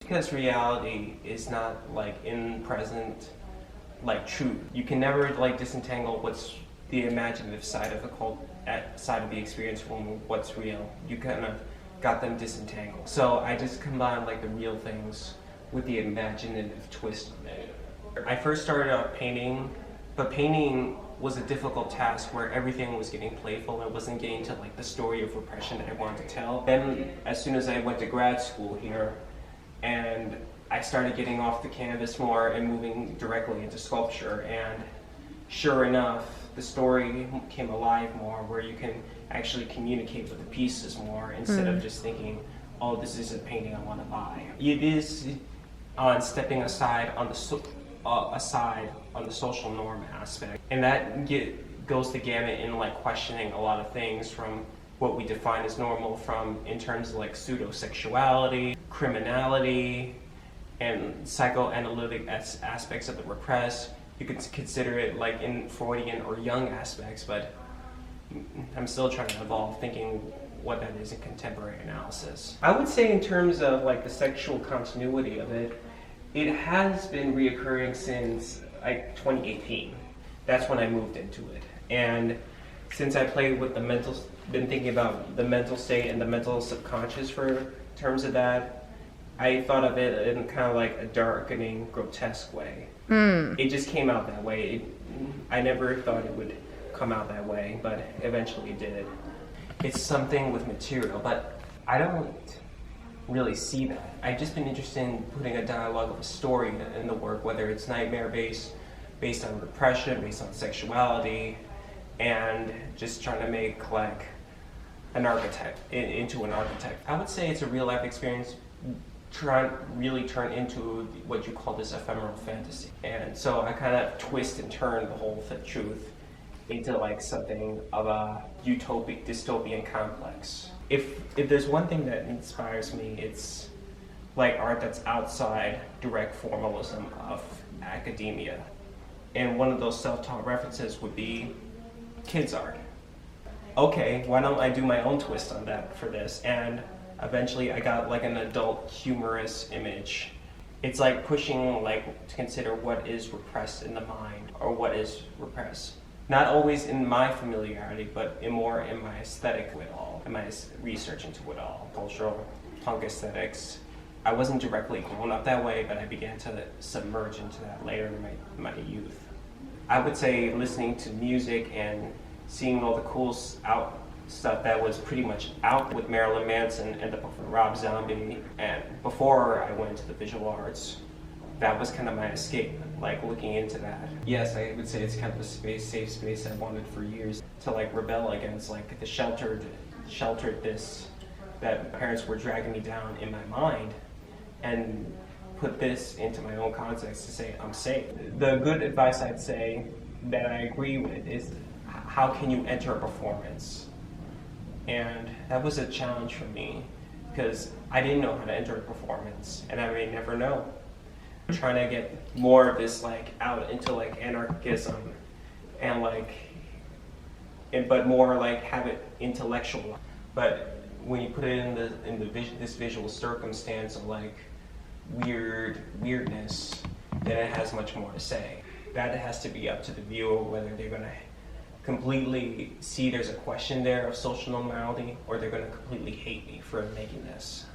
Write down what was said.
Because reality is not like in present, like truth. You can never like disentangle what's the imaginative side of side of the experience from what's real. You kind of got them disentangled. So I just combined like the real things with the imaginative twist on it. I first started out painting, but painting was a difficult task where everything was getting playful. I wasn't getting to like the story of repression that I wanted to tell. Then as soon as I went to grad school here, and I started getting off the canvas more and moving directly into sculpture, and sure enough, the story came alive more, where you can actually communicate with the pieces more instead of just thinking, oh, this is a painting I want to buy. It is on stepping aside on the social norm aspect, and that goes the gamut in like questioning a lot of things from what we define as normal, from in terms of like pseudo-sexuality, criminality, and psychoanalytic aspects of the repressed. You could consider it like in Freudian or Jung aspects, but I'm still trying to evolve thinking what that is in contemporary analysis. I would say in terms of like the sexual continuity of it, it has been reoccurring since like 2018. That's when I moved into it. And since I played with been thinking about the mental state and the mental subconscious for terms of that, I thought of it in kind of like a darkening, grotesque way. It just came out that way. I never thought it would come out that way, but eventually it did. It's something with material, but I don't really see that. I've just been interested in putting a dialogue of a story in the work, whether it's nightmare-based, based on repression, based on sexuality, and just trying to make like an archetype into an archetype. I would say it's a real life experience really turn into what you call this ephemeral fantasy. And so I kind of twist and turn the whole truth into like something of a utopic, dystopian complex. If there's one thing that inspires me, it's like art that's outside direct formalism of academia. And one of those self-taught references would be kids art. Okay, why don't I do my own twist on that for this? And eventually I got like an adult humorous image. It's like pushing like to consider what is repressed in the mind, or what is repressed. Not always in my familiarity, but more in my aesthetic with it all, in my research into it all. Cultural punk aesthetics. I wasn't directly grown up that way, but I began to submerge into that later in my youth. I would say listening to music and seeing all the cool stuff that was pretty much out with Marilyn Manson and Rob Zombie, and before I went into the visual arts, that was kind of my escape, like looking into that. Yes, I would say it's kind of a safe space I wanted for years to like rebel against like the shelteredness that parents were dragging me down in my mind, and put this into my own context to say I'm safe. The good advice I'd say that I agree with is how can you enter a performance? And that was a challenge for me because I didn't know how to enter a performance, and I may never know. I'm trying to get more of this like out into like anarchism and but more like have it intellectual. But when you put it in this visual circumstance of like weirdness, then it has much more to say. That has to be up to the viewer whether they're going to completely see there's a question there of social normality, or they're going to completely hate me for making this.